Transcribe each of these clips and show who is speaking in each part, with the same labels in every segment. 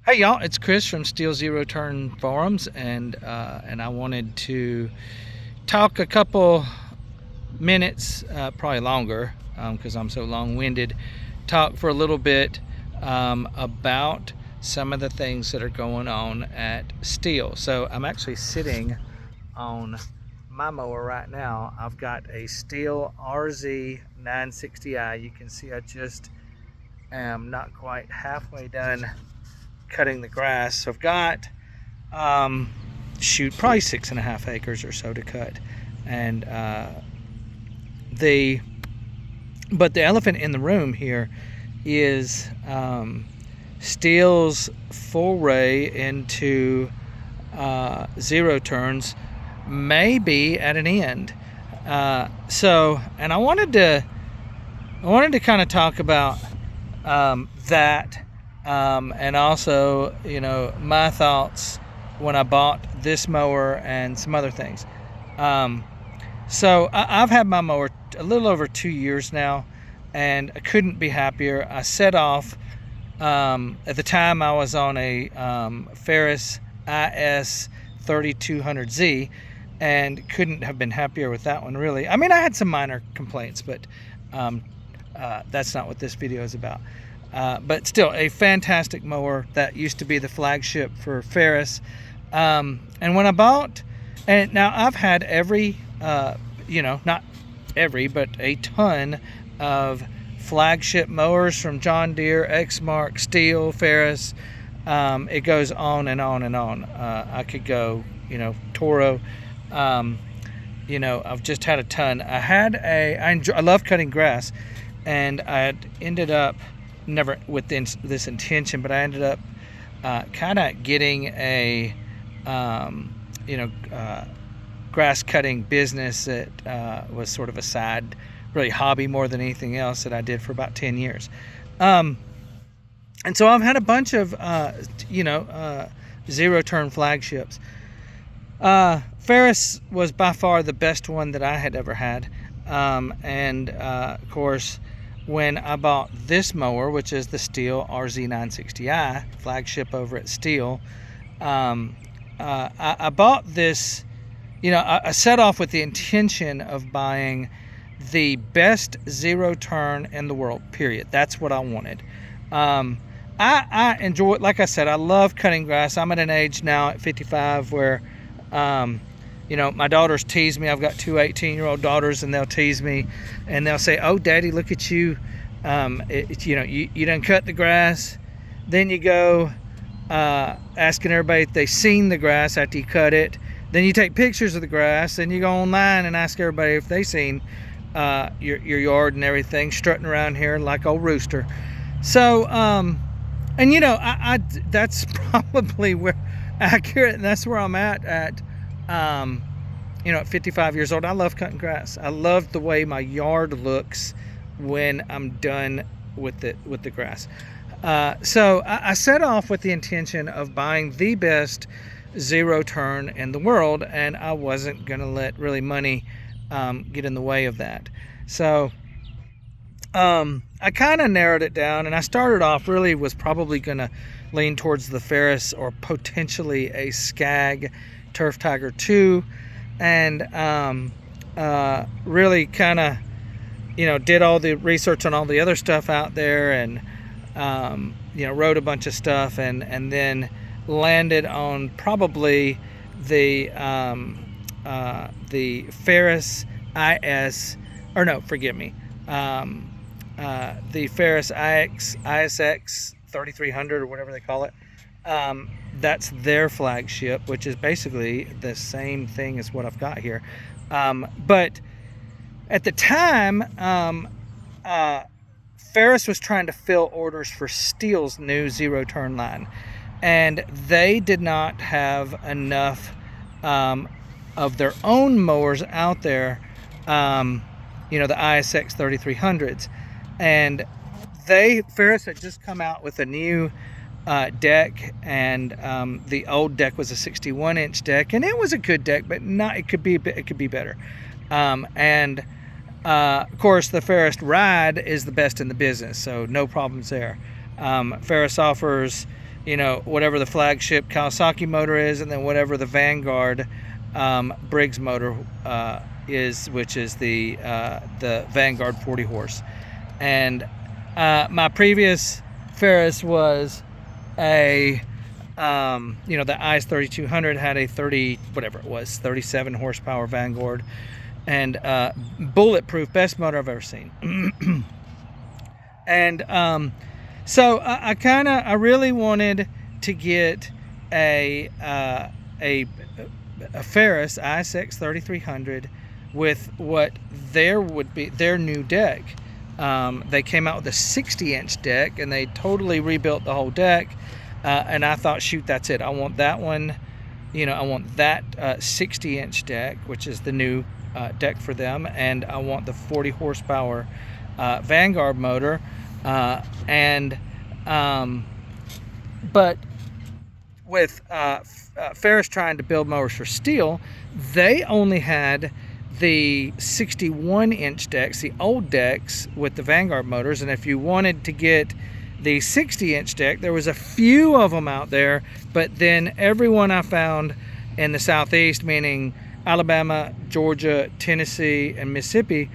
Speaker 1: Hey y'all, it's Chris from Stihl Zero Turn Forums, and I wanted to talk a couple minutes, probably longer, because I'm so long-winded. Talk for a little bit about some of the things that are going on at Stihl. So I'm actually sitting on my mower right now. I've got a Stihl RZ 960i. You can see I just am not quite halfway done cutting the grass. So I've got probably 6.5 acres or so to cut, and the elephant in the room here is Stihl's foray into zero turns may be at an end. And I wanted to kind of talk about that. And also, my thoughts when I bought this mower and some other things. So I've had my mower a little over 2 years now, and I couldn't be happier. I set off, at the time I was on a Ferris IS 3200Z, and couldn't have been happier with that one, really. I mean, I had some minor complaints, but that's not what this video is about. But still, a fantastic mower that used to be the flagship for Ferris. And when I bought, and now I've had every, not every, but a ton of flagship mowers from John Deere, Exmark, Stihl, Ferris. It goes on and on and on. I could go, Toro. I've just had a ton. I love cutting grass, and I ended up, never with this intention, but I ended up kind of getting a grass cutting business that was sort of a side, really hobby more than anything else, that I did for about 10 years. And so I've had a bunch of zero turn flagships. Ferris was by far the best one that I had ever had. Of course, when I bought this mower, which is the Stihl RZ 960i, flagship over at Stihl, I bought this, I set off with the intention of buying the best zero turn in the world, period. That's what I wanted. I enjoy it. Like I said, I love cutting grass. I'm at an age now at 55 where, my daughters tease me. I've got two 18-year-old daughters, and they'll tease me, and they'll say, "Oh, Daddy, look at you. You done cut the grass. Then you go asking everybody if they seen the grass after you cut it. Then you take pictures of the grass. Then you go online and ask everybody if they seen your yard and everything, strutting around here like old rooster." So, I that's probably where accurate, and that's where I'm at 55 years old. I love cutting grass. I love the way my yard looks when I'm done with the grass. So I set off with the intention of buying the best zero turn in the world, and I wasn't going to let really money get in the way of that. So I kind of narrowed it down, and I started off, really was probably going to lean towards the Ferris or potentially a Skag Turf Tiger 2, and really kind of did all the research on all the other stuff out there, and wrote a bunch of stuff, and then landed on probably the Ferris the Ferris ISX 3300 or whatever they call it. That's their flagship, which is basically the same thing as what I've got here. But at the time, Ferris was trying to fill orders for Stihl's new zero turn line, and they did not have enough of their own mowers out there, the ISX 3300s, and Ferris had just come out with a new deck, and the old deck was a 61-inch deck, and it was a good deck, but it could be better. Of course, the Ferris Ride is the best in the business, so no problems there. Ferris offers you know, whatever the flagship Kawasaki motor is, and then whatever the Vanguard Briggs motor is, which is the Vanguard 40 horse. And my previous Ferris was a you know, the IS 3200 had a 37 horsepower Vanguard, and bulletproof, best motor I've ever seen. And so I really wanted to get a Ferris ISX 3300 with what there would be their new deck. They came out with a 60-inch deck, and they totally rebuilt the whole deck. And I thought, shoot, that's it. I want that one. You know, I want that 60-inch deck, which is the new deck for them, and I want the 40 horsepower Vanguard motor. But with Ferris trying to build mowers for Stihl, they only had the 61-inch decks, the old decks with the Vanguard motors. And if you wanted to get the 60-inch deck, there was a few of them out there, but then everyone I found in the Southeast, meaning Alabama, Georgia, Tennessee, and Mississippi,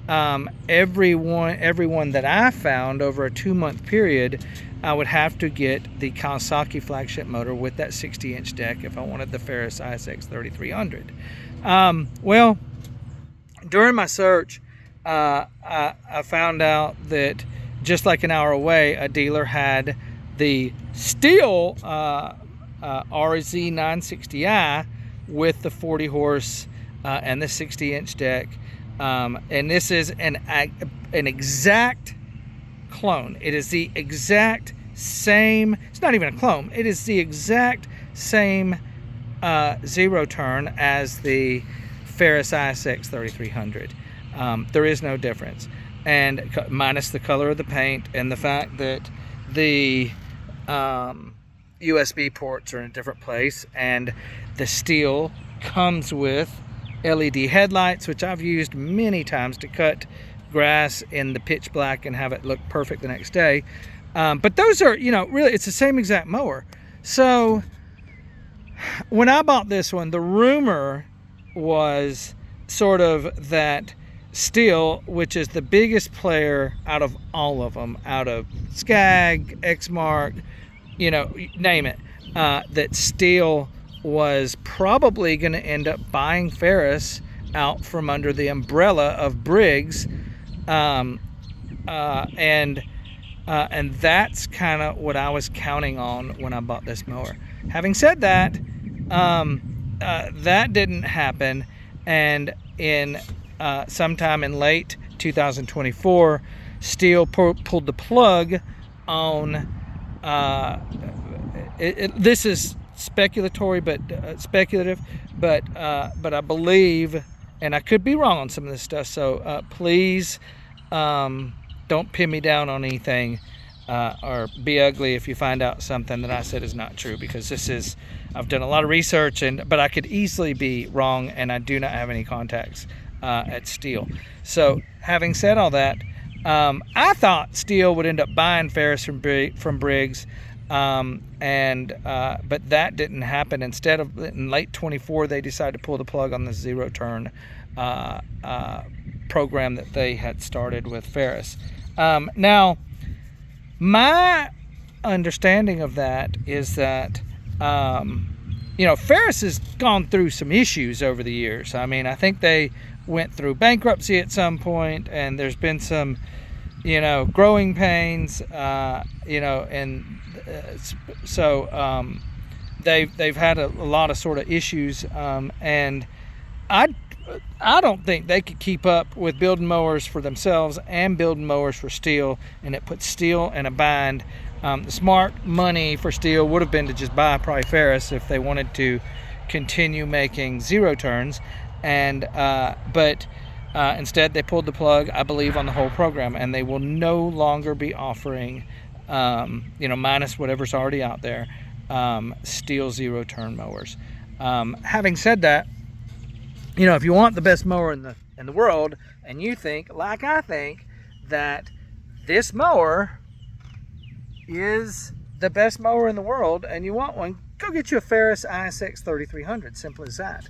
Speaker 1: everyone that I found over a 2-month period, I would have to get the Kawasaki flagship motor with that 60-inch deck if I wanted the Ferris ISX 3300. Well, during my search, I found out that just like an hour away, a dealer had the Stihl RZ 960i with the 40 horse and the 60-inch deck. And this is an exact clone. It is the exact same, it's not even a clone, it is the exact same zero turn as the Ferris ISX 3300. There is no difference, and minus the color of the paint and the fact that the USB ports are in a different place, and the Stihl comes with LED headlights, which I've used many times to cut grass in the pitch black and have it look perfect the next day. But those are, you know, really, it's the same exact mower. So when I bought this one, the rumor was sort of that Stihl, which is the biggest player out of all of them, out of Skag, Exmark, you know, name it, that Stihl was probably going to end up buying Ferris out from under the umbrella of Briggs, and that's kind of what I was counting on when I bought this mower. Having said that, that didn't happen, and in sometime in late 2024, Stihl pulled the plug on. This is speculative, but I believe, and I could be wrong on some of this stuff, so please don't pin me down on anything, or be ugly if you find out something that I said is not true, because I've done a lot of research, but I could easily be wrong, and I do not have any contacts at Stihl. So having said all that, I thought Stihl would end up buying Ferris from Briggs, but that didn't happen. Instead of, in late 24, they decided to pull the plug on the zero turn program that they had started with Ferris. Now, my understanding of that is that you know, Ferris has gone through some issues over the years. I mean, I think they went through bankruptcy at some point, and there's been some, you know, growing pains, you know, and so they've had a lot of sort of issues, and I don't think they could keep up with building mowers for themselves and building mowers for Stihl, and it puts Stihl in a bind. The smart money for Stihl would have been to just buy probably Ferris if they wanted to continue making zero turns, and but instead they pulled the plug, I believe, on the whole program, and they will no longer be offering, you know, minus whatever's already out there, Stihl zero turn mowers. Having said that, you know, if you want the best mower in the world, and you think, like I think, that this mower is the best mower in the world and you want one, go get you a Ferris ISX 3300. Simple as that.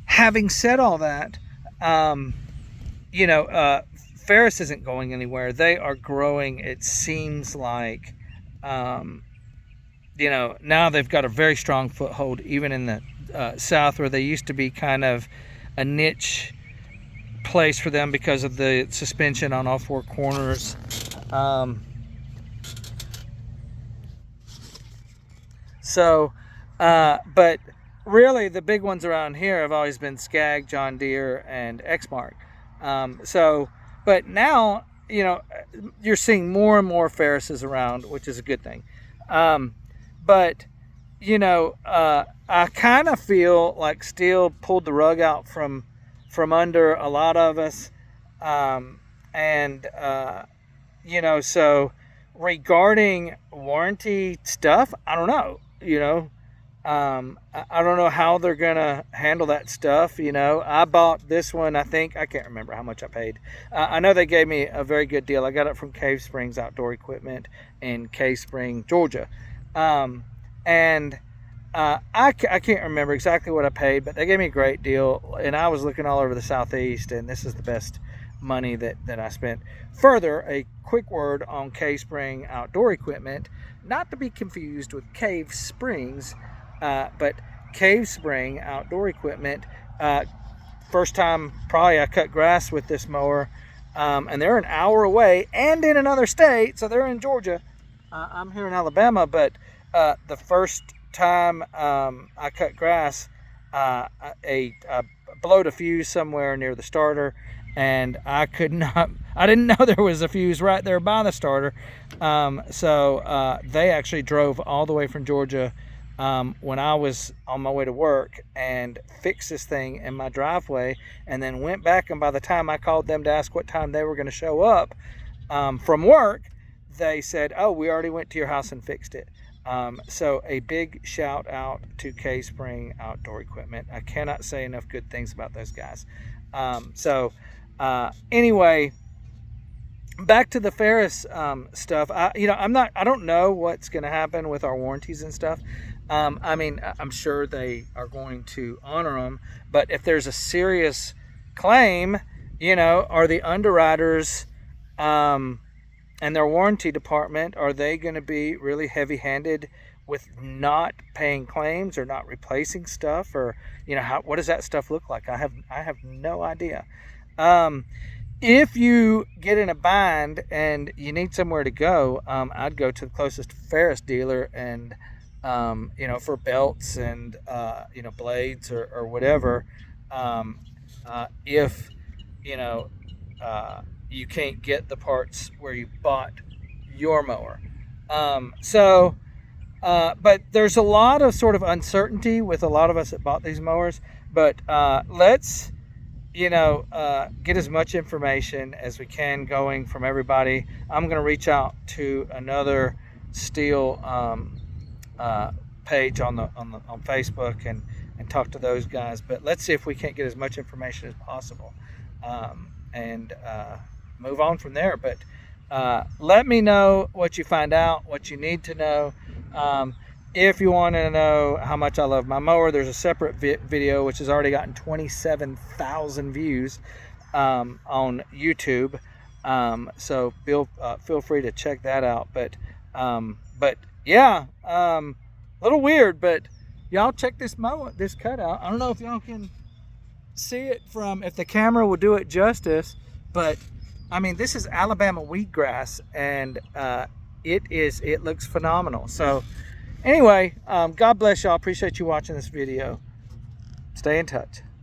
Speaker 1: Having said all that, you know, Ferris isn't going anywhere. They are growing. It seems like, you know, now they've got a very strong foothold, even in the South, where they used to be kind of a niche place for them because of the suspension on all four corners. But really the big ones around here have always been Skag, John Deere, and Exmark. But now, you know, you're seeing more and more Ferrises around, which is a good thing. But, you know, I kind of feel like Stihl pulled the rug out from under a lot of us. You know, so regarding warranty stuff, I don't know, you know. I don't know how they're gonna handle that stuff. You know, I bought this one, I can't remember how much I paid. I know they gave me a very good deal. I got it from Cave Springs Outdoor Equipment in Cave Spring, Georgia. I can't remember exactly what I paid, but they gave me a great deal, and I was looking all over the Southeast, and this is the best money that I spent. Further, a quick word on Cave Spring Outdoor Equipment, not to be confused with Cave Springs, but Cave Spring Outdoor Equipment. First time probably I cut grass with this mower, and they're an hour away and in another state, so they're in Georgia. I'm here in Alabama, but the first time I cut grass, I blowed a fuse somewhere near the starter, and I didn't know there was a fuse right there by the starter. So they actually drove all the way from Georgia when I was on my way to work and fixed this thing in my driveway, and then went back, and by the time I called them to ask what time they were going to show up from work, they said, oh, we already went to your house and fixed it. So a big shout out to Cave Spring Outdoor Equipment. I cannot say enough good things about those guys. Anyway, back to the Ferris stuff. I don't know what's going to happen with our warranties and stuff. I mean, I'm sure they are going to honor them, but if there's a serious claim, you know, are the underwriters and their warranty department, are they going to be really heavy-handed with not paying claims or not replacing stuff? Or, you know, what does that stuff look like? I have no idea. If you get in a bind and you need somewhere to go, I'd go to the closest Ferris dealer and, you know, for belts and, you know, blades or whatever. If, you know, you can't get the parts where you bought your mower. But there's a lot of sort of uncertainty with a lot of us that bought these mowers. But let's, you know, get as much information as we can going from everybody. I'm going to reach out to another Stihl page on Facebook and talk to those guys. But let's see if we can't get as much information as possible. And move on from there. But let me know what you find out, what you need to know. If you want to know how much I love my mower, there's a separate video which has already gotten 27,000 views on YouTube. So feel free to check that out. But yeah, a little weird, but y'all check this cutout. I don't know if y'all can see it from, if the camera will do it justice, but I mean, this is Alabama wheatgrass, and it looks phenomenal. So anyway, God bless y'all. Appreciate you watching this video. Stay in touch.